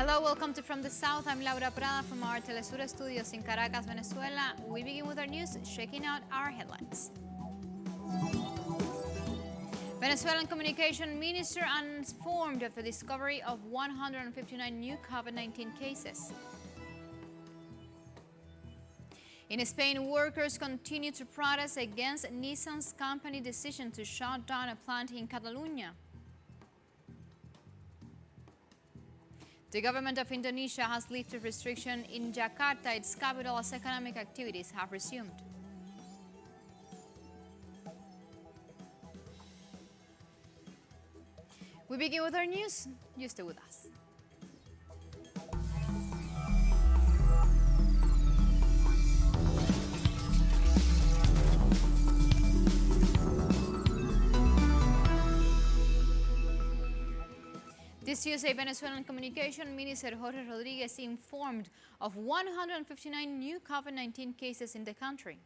Hello, welcome to From the South. I'm Laura Prada from our Telesur studios in Caracas, Venezuela. We begin with our news, checking out our headlines. Venezuelan Communication Minister informed of the discovery of 159 new COVID-19 cases. In Spain, workers continue to protest against Nissan's company decision to shut down a plant in Catalonia. The government of Indonesia has lifted restrictions in Jakarta, its capital, as economic activities have resumed. We begin with our news. You stay with us. This Tuesday, Venezuelan Communication Minister Jorge Rodriguez informed of 159 new COVID-19 cases in the country.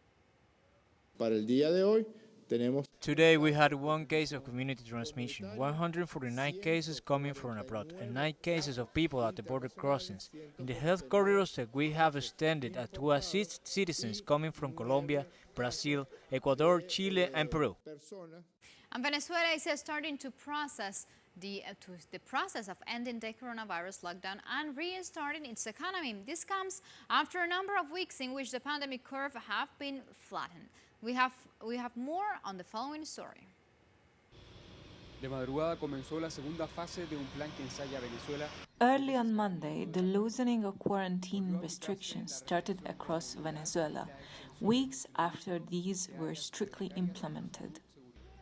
Para el día de hoy, tenemos Today we had one case of community transmission, 149 cases coming from abroad, and 9 cases of people at the border crossings. In the health corridors that we have extended to assist citizens coming from Colombia, Brazil, Ecuador, Chile, and Peru. And Venezuela is starting to process the process of ending the coronavirus lockdown and restarting its economy. This comes after a number of weeks in which the pandemic curve have been flattened. We have more on the following story. De madrugada comenzó la segunda fase de un plan que ensaya Venezuela. Early on Monday, the loosening of quarantine restrictions started across Venezuela, weeks after these were strictly implemented.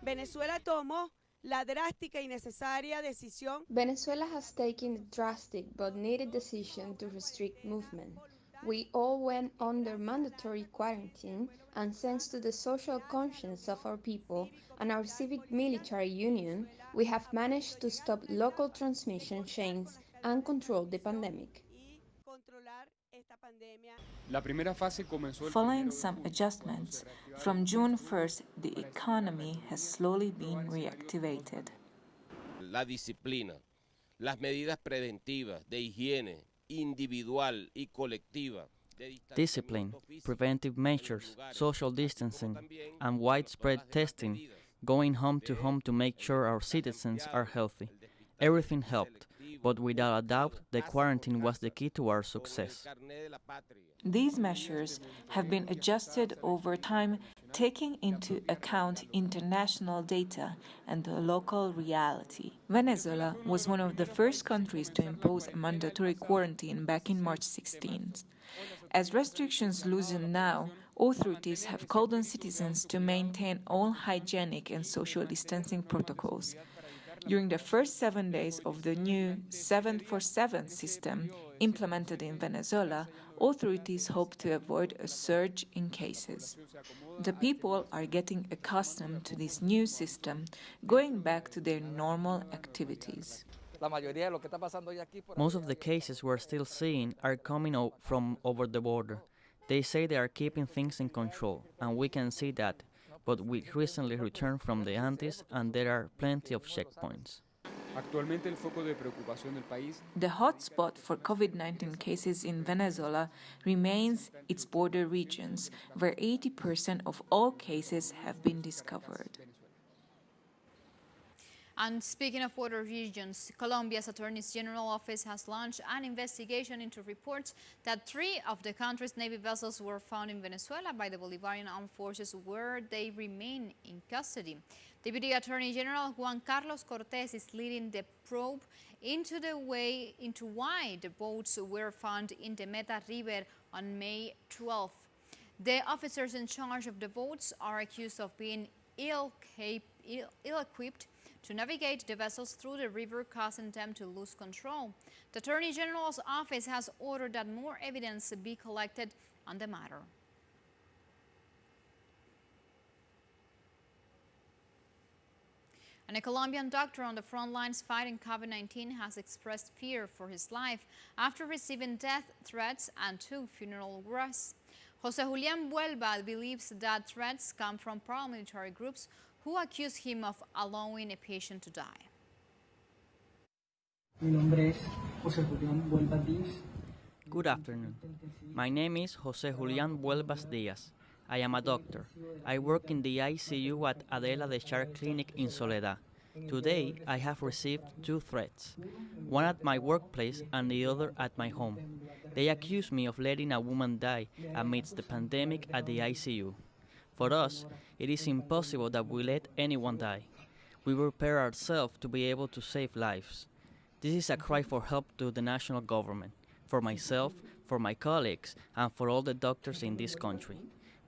Venezuela tomó la drástica y necesaria decisión. Venezuela has taken a drastic but needed decision to restrict movement. We all went under mandatory quarantine, and thanks to the social conscience of our people and our civic military union, we have managed to stop local transmission chains and control the pandemic. La primera fase comenzó Following some adjustments, from June 1st, the economy has slowly been reactivated. La disciplina, las medidas preventivas de higiene individual y colectiva. Discipline, preventive measures, social distancing, and widespread testing, going home to make sure our citizens are healthy. Everything helped, but without a doubt, the quarantine was the key to our success. These measures have been adjusted over time, taking into account international data and the local reality. Venezuela was one of the first countries to impose a mandatory quarantine back in March 16th. As restrictions loosen now, authorities have called on citizens to maintain all hygienic and social distancing protocols. During the first 7 days of the new 7-for-7 system implemented in Venezuela, authorities hope to avoid a surge in cases. The people are getting accustomed to this new system, going back to their normal activities. Most of the cases we're still seeing are coming from over the border. They say they are keeping things in control, and we can see that. But we recently returned from the Andes and there are plenty of checkpoints. The hotspot for COVID-19 cases in Venezuela remains its border regions, where 80% of all cases have been discovered. And speaking of border regions, Colombia's Attorney General Office has launched an investigation into reports that 3 of the country's Navy vessels were found in Venezuela by the Bolivarian Armed Forces, where they remain in custody. Deputy Attorney General Juan Carlos Cortés is leading the probe into why the boats were found in the Meta River on May 12th. The officers in charge of the boats are accused of being ill-equipped to navigate the vessels through the river, causing them to lose control. The Attorney General's office has ordered that more evidence be collected on the matter. And a Colombian doctor on the front lines fighting COVID-19 has expressed fear for his life after receiving death threats and 2 funeral requests. José Julián Buelva believes that threats come from paramilitary groups who accuse him of allowing a patient to die. Good afternoon. My name is Jose Julián Buelvas Díaz. I am a doctor. I work in the ICU at Adela de Char Clinic in Soledad. Today, I have received 2 threats, one at my workplace and the other at my home. They accuse me of letting a woman die amidst the pandemic at the ICU. For us, it is impossible that we let anyone die. We prepare ourselves to be able to save lives. This is a cry for help to the national government, for myself, for my colleagues, and for all the doctors in this country.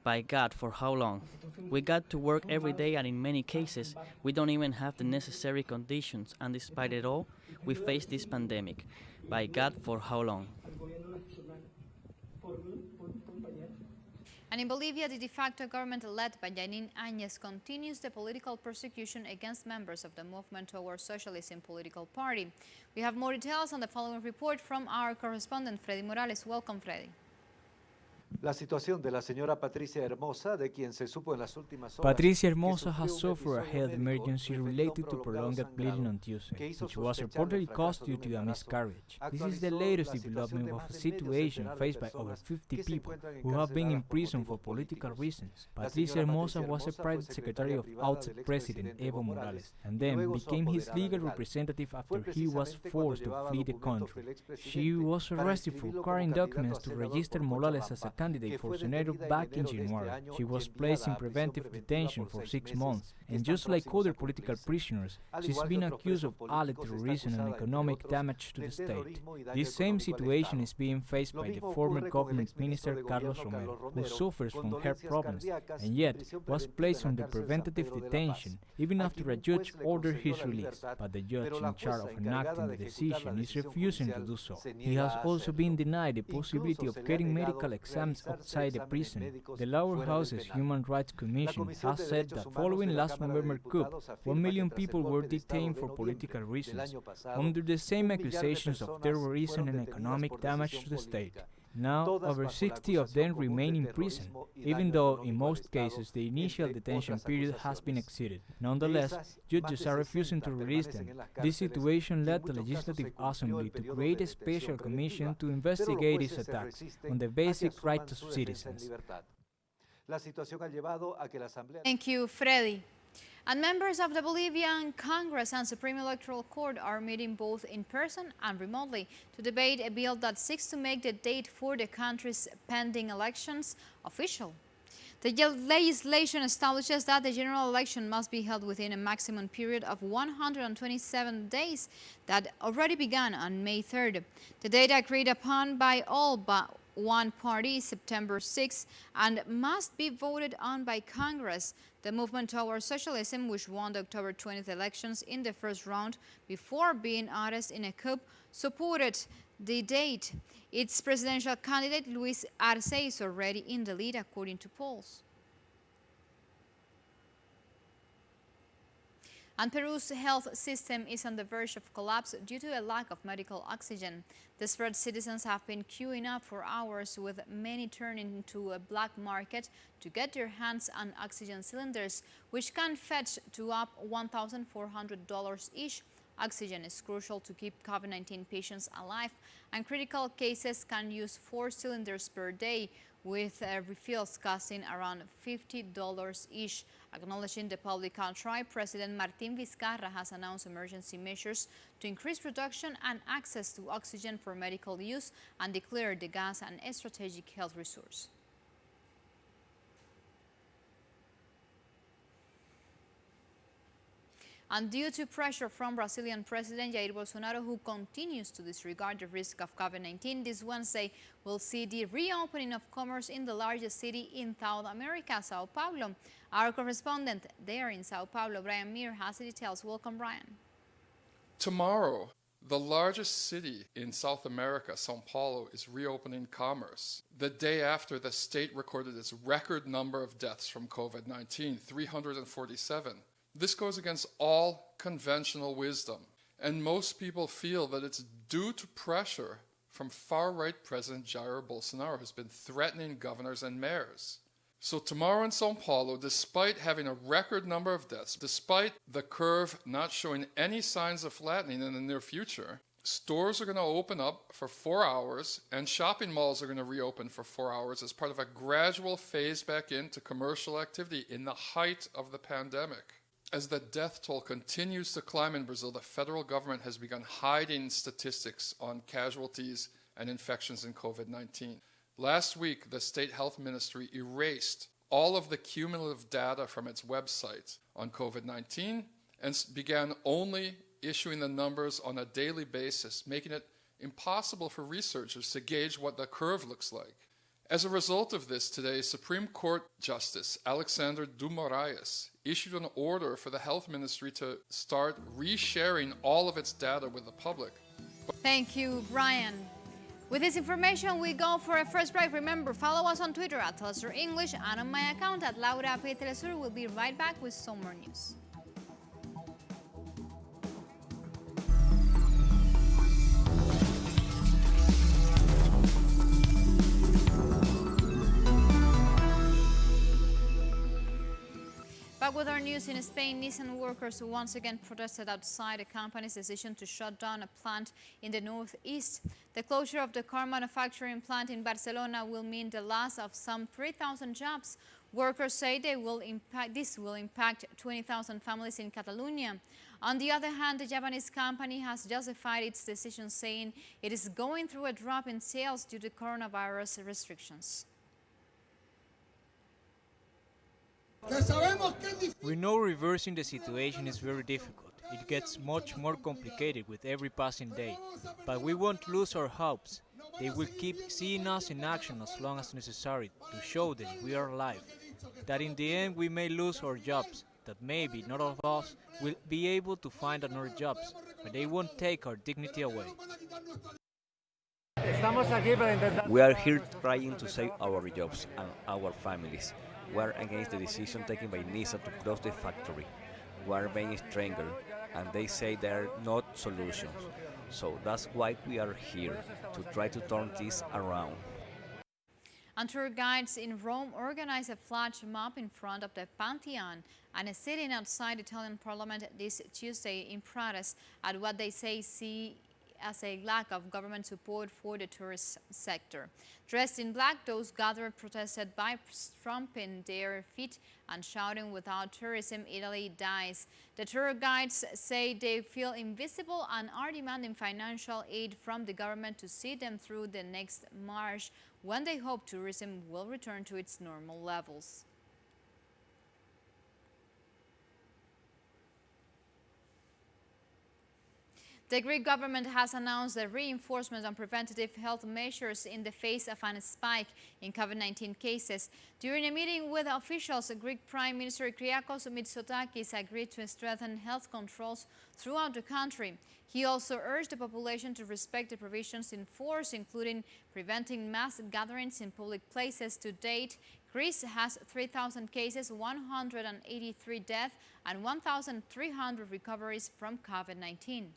By God, for how long? We got to work every day, and in many cases, we don't even have the necessary conditions, and despite it all, we face this pandemic. By God, for how long? And in Bolivia, the de facto government led by Janine Áñez continues the political persecution against members of the Movement Towards Socialism political party. We have more details on the following report from our correspondent, Freddy Morales. Welcome, Freddy. La situación de la señora Patricia Hermosa, de quien se supo en las últimas horas. Patricia Hermosa has suffered a health emergency related to prolonged bleeding on Tuesday, which was reportedly caused due to a miscarriage. This is the latest development of a situation faced by over 50 people who have been in prison for political reasons. Patricia Hermosa was a private secretary of outset President Evo Morales, and then became his legal representative after he was forced to flee the country. She was arrested for carrying documents to register Morales as a candidate for Senate back in January. She was placed in preventive detention for 6 months, and just like other political prisoners, she's been accused of allied terrorism and economic damage to the state. This same situation is being faced by the former government minister Carlos Romero, who suffers from heart problems, and yet was placed under preventative detention even after a judge ordered his release. But the judge in charge of enacting the decision is refusing to do so. He has also been denied the possibility of getting medical exams outside the prison. The lower house's Human Rights Commission has said that following last November coup, 1 million people were detained for political reasons, under the same accusations of terrorism and economic damage to the state. Now, over 60 of them remain in prison, even though in most cases the initial detention period has been exceeded. Nonetheless, judges are refusing to release them. This situation led the Legislative Assembly to create a special commission to investigate these attacks on the basic rights of citizens. Thank you, Freddy. And members of the Bolivian Congress and Supreme Electoral Court are meeting both in person and remotely to debate a bill that seeks to make the date for the country's pending elections official. The legislation establishes that the general election must be held within a maximum period of 127 days that already began on May 3rd. The date agreed upon by all but one party is September 6th and must be voted on by Congress. The Movement Towards Socialism, which won the October 20th elections in the first round before being arrested in a coup, supported the date. Its presidential candidate, Luis Arce, is already in the lead according to polls. And Peru's health system is on the verge of collapse due to a lack of medical oxygen. Desperate citizens have been queuing up for hours, with many turning into a black market to get their hands on oxygen cylinders, which can fetch to up $1,400 each. Oxygen is crucial to keep COVID-19 patients alive, and critical cases can use 4 cylinders per day, with refills costing around $50 each. Acknowledging the public outcry, President Martín Vizcarra has announced emergency measures to increase production and access to oxygen for medical use and declared the gas a strategic health resource. And due to pressure from Brazilian President Jair Bolsonaro, who continues to disregard the risk of COVID-19, this Wednesday will see the reopening of commerce in the largest city in South America, Sao Paulo. Our correspondent there in Sao Paulo, Brian Meir, has the details. Welcome, Brian. Tomorrow, the largest city in South America, Sao Paulo, is reopening commerce. The day after the state recorded its record number of deaths from COVID-19, 347. This goes against all conventional wisdom, and most people feel that it's due to pressure from far-right President Jair Bolsonaro, who's been threatening governors and mayors. So tomorrow in São Paulo, despite having a record number of deaths, despite the curve not showing any signs of flattening in the near future, Stores are going to open up for 4 hours, and shopping malls are going to reopen for 4 hours as part of a gradual phase back into commercial activity in the height of the pandemic. As the death toll continues to climb in Brazil, the federal government has begun hiding statistics on casualties and infections in COVID-19. Last week, the state health ministry erased all of the cumulative data from its website on COVID-19 and began only issuing the numbers on a daily basis, making it impossible for researchers to gauge what the curve looks like. As a result of this, today, Supreme Court Justice Alexander de Moraes issued an order for the health ministry to start resharing all of its data with the public. Thank you, Brian. With this information, we go for a first break. Remember, follow us on Twitter at Telesur English and on my account at Laura P. Telesur. We'll be right back with some more news. Back with our news in Spain, Nissan workers once again protested outside the company's decision to shut down a plant in the northeast. The closure of the car manufacturing plant in Barcelona will mean the loss of some 3,000 jobs. Workers say this will impact 20,000 families in Catalonia. On the other hand, the Japanese company has justified its decision, saying it is going through a drop in sales due to coronavirus restrictions. We know reversing the situation is very difficult. It gets much more complicated with every passing day. But we won't lose our hopes. They will keep seeing us in action as long as necessary to show them we are alive. That in the end we may lose our jobs, that maybe none of us will be able to find another jobs, but they won't take our dignity away. We are here trying to save our jobs and our families. We are against the decision taken by Nissan to close the factory. We are being strangled, and they say there are not solutions. So that's why we are here, to try to turn this around. And tour guides in Rome organized a flash mob in front of the Pantheon and a sitting outside the Italian parliament this Tuesday in protest at what they see as a lack of government support for the tourist sector. Dressed in black, those gathered protested by stomping their feet and shouting, "Without tourism, Italy dies." The tour guides say they feel invisible and are demanding financial aid from the government to see them through the next March, when they hope tourism will return to its normal levels. The Greek government has announced the reinforcement on preventative health measures in the face of a spike in COVID-19 cases. During a meeting with officials, Greek Prime Minister Kyriakos Mitsotakis agreed to strengthen health controls throughout the country. He also urged the population to respect the provisions in force, including preventing mass gatherings in public places. To date, Greece has 3,000 cases, 183 deaths, and 1,300 recoveries from COVID-19.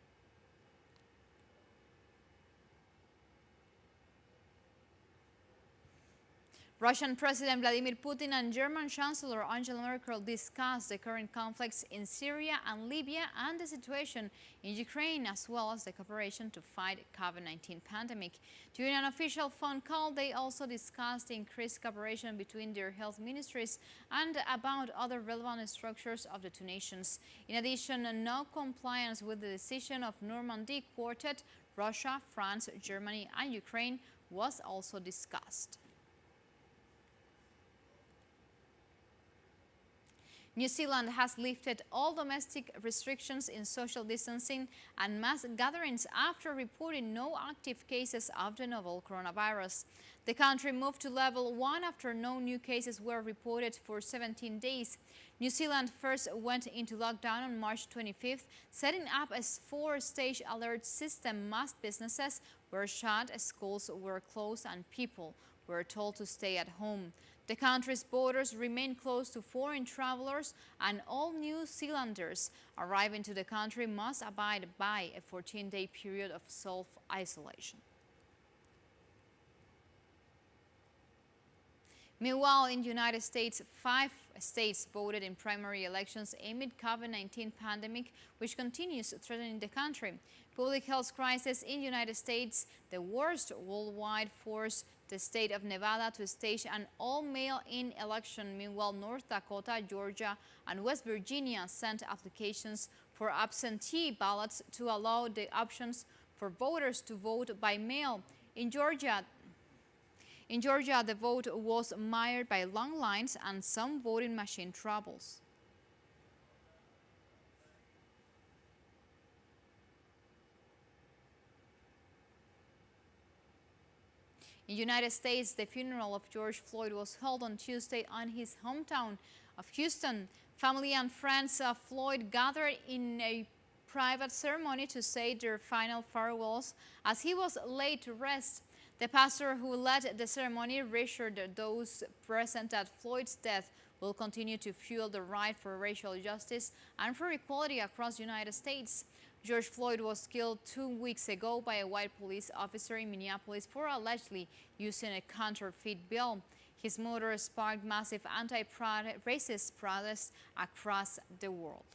Russian President Vladimir Putin and German Chancellor Angela Merkel discussed the current conflicts in Syria and Libya and the situation in Ukraine, as well as the cooperation to fight COVID-19 pandemic. During an official phone call, they also discussed increased cooperation between their health ministries and about other relevant structures of the two nations. In addition, no compliance with the decision of Normandy Quartet, Russia, France, Germany, and Ukraine was also discussed. New Zealand has lifted all domestic restrictions in social distancing and mass gatherings after reporting no active cases of the novel coronavirus. The country moved to level 1 after no new cases were reported for 17 days. New Zealand first went into lockdown on March 25th, setting up a 4-stage alert system. Most businesses were shut, schools were closed, and people were told to stay at home. The country's borders remain closed to foreign travelers, and all New Zealanders arriving to the country must abide by a 14-day period of self-isolation. Meanwhile, in the United States, 5 states voted in primary elections amid COVID-19 pandemic, which continues threatening the country. Public health crisis in the United States, the worst worldwide, forced the state of Nevada to stage an all-mail-in election. Meanwhile, North Dakota, Georgia, and West Virginia sent applications for absentee ballots to allow the options for voters to vote by mail. In Georgia, the vote was mired by long lines and some voting machine troubles. In the United States, the funeral of George Floyd was held on Tuesday in his hometown of Houston. Family and friends of Floyd gathered in a private ceremony to say their final farewells as he was laid to rest. The pastor who led the ceremony reassured those present that Floyd's death will continue to fuel the right for racial justice and for equality across the United States. George Floyd was killed 2 weeks ago by a white police officer in Minneapolis for allegedly using a counterfeit bill. His murder sparked massive anti-racist protests across the world.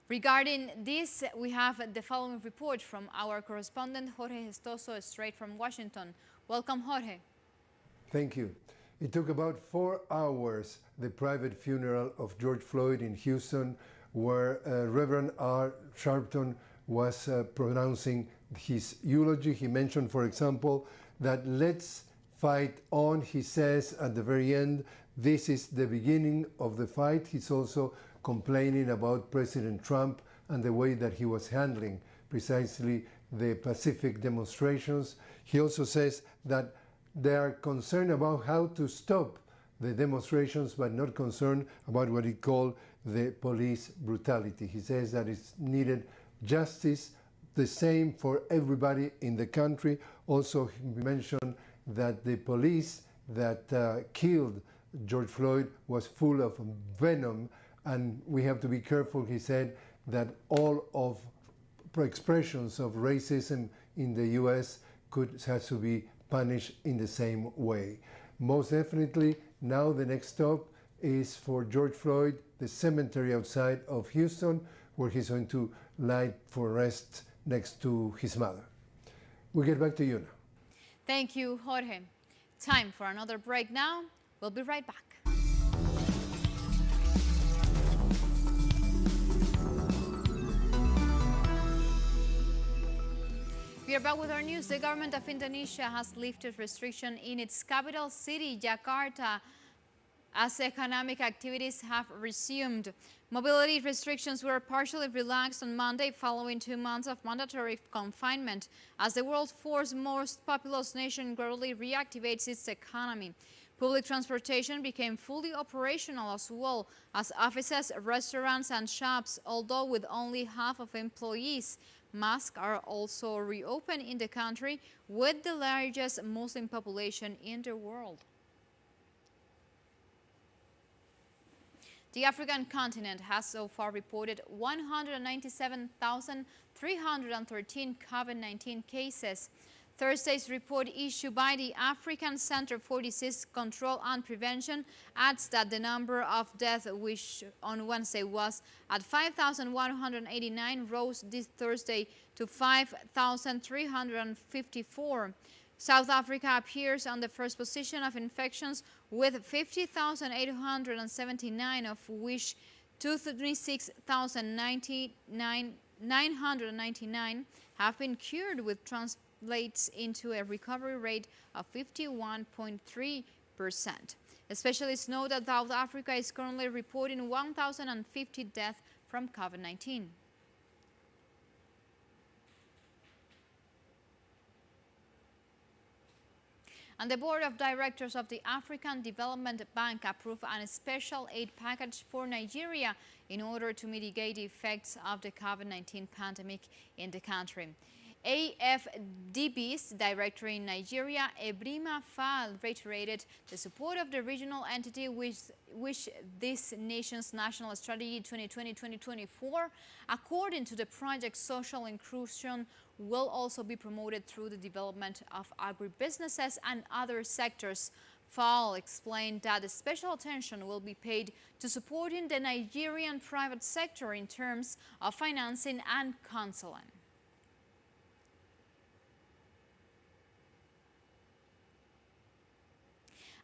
Regarding this, we have the following report from our correspondent Jorge Gestoso, straight from Washington. Welcome, Jorge. Thank you. It took about 4 hours, the private funeral of George Floyd in Houston, where Reverend R. Sharpton was pronouncing his eulogy. He mentioned, for example, that let's fight on, he says at the very end. This is the beginning of the fight. He's also complaining about President Trump and the way that he was handling precisely the Pacific demonstrations. He also says that they are concerned about how to stop the demonstrations, but not concerned about what he called the police brutality. He says that it's needed justice, the same for everybody in the country. Also, he mentioned that the police that killed George Floyd was full of venom, and we have to be careful, he said, that all of expressions of racism in the U.S. has to be punished in the same way. Most definitely, now the next stop is for George Floyd, the cemetery outside of Houston, where he's going to lie for rest next to his mother. We'll get back to you now. Thank you, Jorge. Time for another break now. We'll be right back. We are back with our news. The government of Indonesia has lifted restriction in its capital city, Jakarta, as economic activities have resumed. Mobility restrictions were partially relaxed on Monday following 2 months of mandatory confinement as the world's fourth most populous nation gradually reactivates its economy. Public transportation became fully operational as well as offices, restaurants and shops, although with only half of employees. Mosques are also reopened in the country with the largest Muslim population in the world. The African continent has so far reported 197,313 COVID-19 cases. Thursday's report issued by the African Center for Disease Control and Prevention adds that the number of deaths, which on Wednesday was at 5,189, rose this Thursday to 5,354. South Africa appears on the first position of infections with 50,879, of which 26,999 have been cured, which translates into a recovery rate of 51.3%. Specialists know that South Africa is currently reporting 1,050 deaths from COVID-19. And the board of directors of the African Development Bank approved a special aid package for Nigeria in order to mitigate the effects of the COVID-19 pandemic in the country. AFDB's director in Nigeria, Ebrima Fall, reiterated the support of the regional entity which this nation's National Strategy 2020-2024. According to the project, social inclusion will also be promoted through the development of agribusinesses and other sectors. Fall explained that special attention will be paid to supporting the Nigerian private sector in terms of financing and counseling.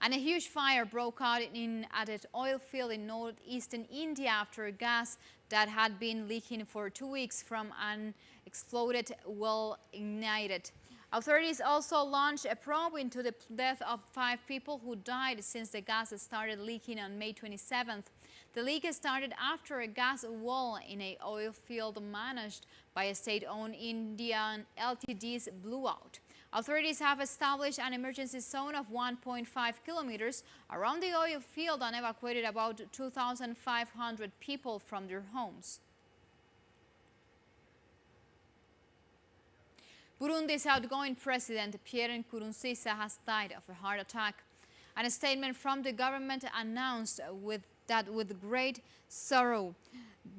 And a huge fire broke out at an oil field in northeastern India after gas that had been leaking for 2 weeks from an exploded well ignited. Authorities also launched a probe into the death of 5 people who died since the gas started leaking on May 27th. The leak started after a gas well in an oil field managed by a state-owned Indian LTDs blew out. Authorities have established an emergency zone of 1.5 kilometers around the oil field and evacuated about 2,500 people from their homes. Burundi's outgoing president, Pierre Nkurunziza, has died of a heart attack. And a statement from the government announced that with great sorrow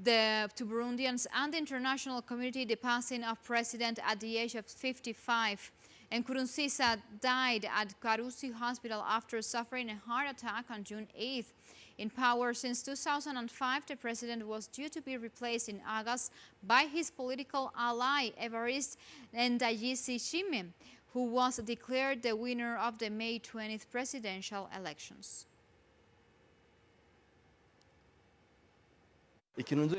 to Burundians and the international community, the passing of President at the age of 55. Nkurunziza died at Karusi Hospital after suffering a heart attack on June 8th. In power since 2005, the president was due to be replaced in August by his political ally, Evariste Ndayishimiye, who was declared the winner of the May 20th presidential elections.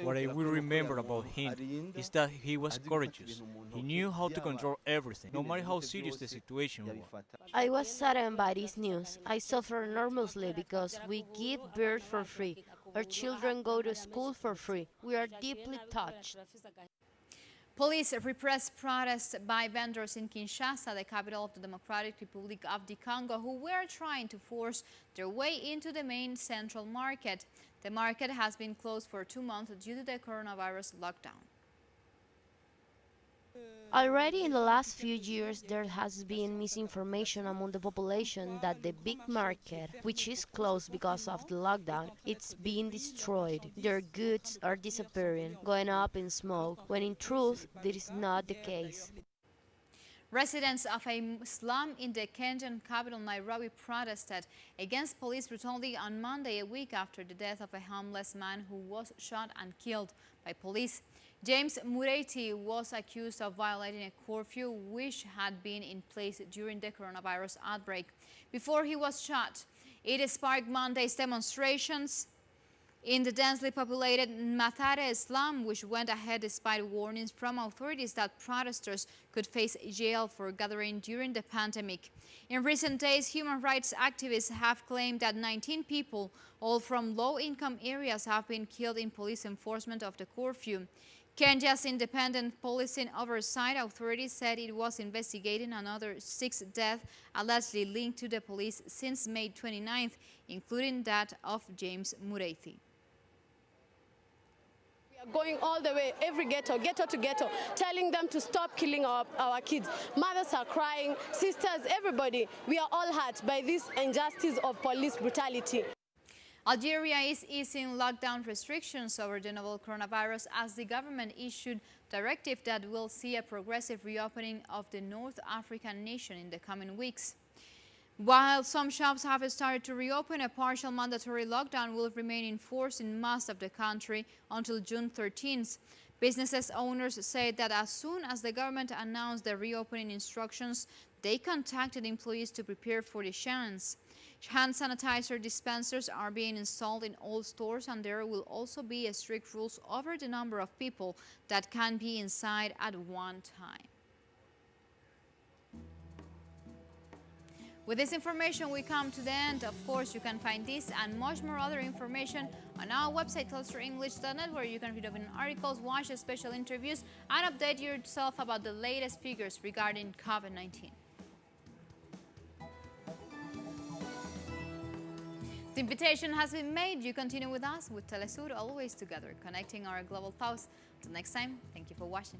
What I will remember about him is that he was courageous. He knew how to control everything, no matter how serious the situation was. I was saddened by this news. I suffer enormously because we give birth for free. Our children go to school for free. We are deeply touched. Police repressed protests by vendors in Kinshasa, the capital of the Democratic Republic of the Congo, who were trying to force their way into the main central market. The market has been closed for 2 months due to the coronavirus lockdown. Already in the last few years, there has been misinformation among the population that the big market, which is closed because of the lockdown, it's being destroyed. Their goods are disappearing, going up in smoke, when in truth, this is not the case. Residents of a slum in the Kenyan capital, Nairobi, protested against police brutality on Monday, a week after the death of a homeless man who was shot and killed by police. James Mureti was accused of violating a curfew which had been in place during the coronavirus outbreak. Before he was shot, it sparked Monday's demonstrations in the densely populated Mathare slum, which went ahead despite warnings from authorities that protesters could face jail for gathering during the pandemic. In recent days, human rights activists have claimed that 19 people, all from low-income areas, have been killed in police enforcement of the curfew. Kenya's Independent Policing Oversight Authority said it was investigating another 6 deaths allegedly linked to the police since May 29th, including that of James Mureti. Going all the way, every ghetto to ghetto, telling them to stop killing our kids. Mothers are crying, sisters, everybody. We are all hurt by this injustice of police brutality. Algeria is easing lockdown restrictions over the novel coronavirus as the government issued directive that will see a progressive reopening of the North African nation in the coming weeks. While some shops have started to reopen, a partial mandatory lockdown will remain in force in most of the country until June 13th. Businesses owners said that as soon as the government announced the reopening instructions, they contacted employees to prepare for the chance. Hand sanitizer dispensers are being installed in all stores, and there will also be strict rules over the number of people that can be inside at one time. With this information, we come to the end. Of course, you can find this and much more other information on our website, TelstarEnglish.net, where you can read over articles, watch special interviews, and update yourself about the latest figures regarding COVID-19. The invitation has been made. You continue with us with Telesur, always together, connecting our global thoughts. Until next time, thank you for watching.